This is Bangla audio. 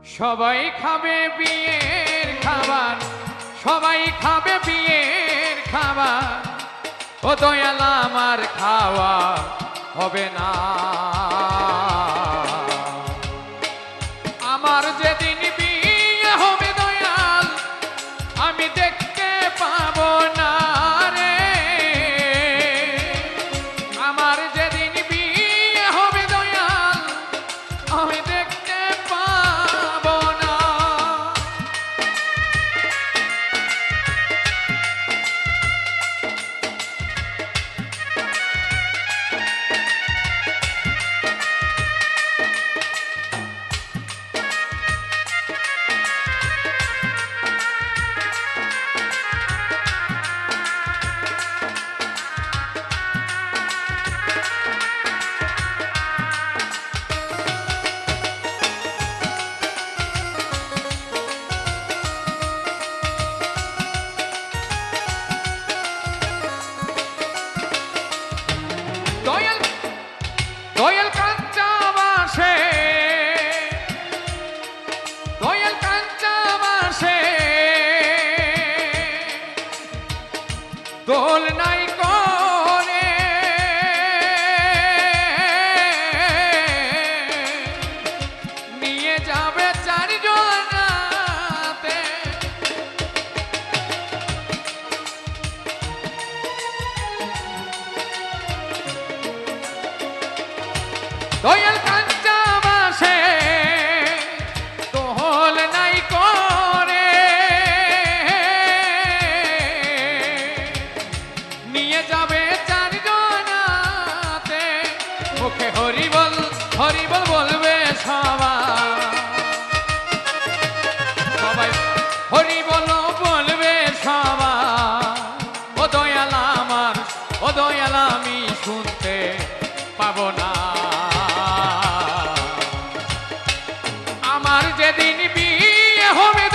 সবাই খাবে বিয়ের খাবার, সবাই খাবে বিয়ের খাবার, ও দয়াল আমার খাওয়া হবে না। আমার যেদিন বিয়ে হবে দয়াল আমি দেখতে পাবো না রে। আমার যেদিন বিয়ে হবে দয়াল আমি দেখতে পাবো না। দয়াল দয়াল কাঞ্চা বাসে, দয়াল কাঞ্চা বাসে দোল নাই করে, নিয়ে যাবে চারজনাতে। দয়াল কাঞ্চা বাসে দোল নাই করে, নিয়ে যাবে চারজনাতে। মুখে হরিবল হরিবল বলবে সবাই, সবাই হরিবল বলবে সবাই। ও দয়াল আমার, ও দয়াল আমি শুনতে পাবো না। আমার যেদিন বিয়ে হবে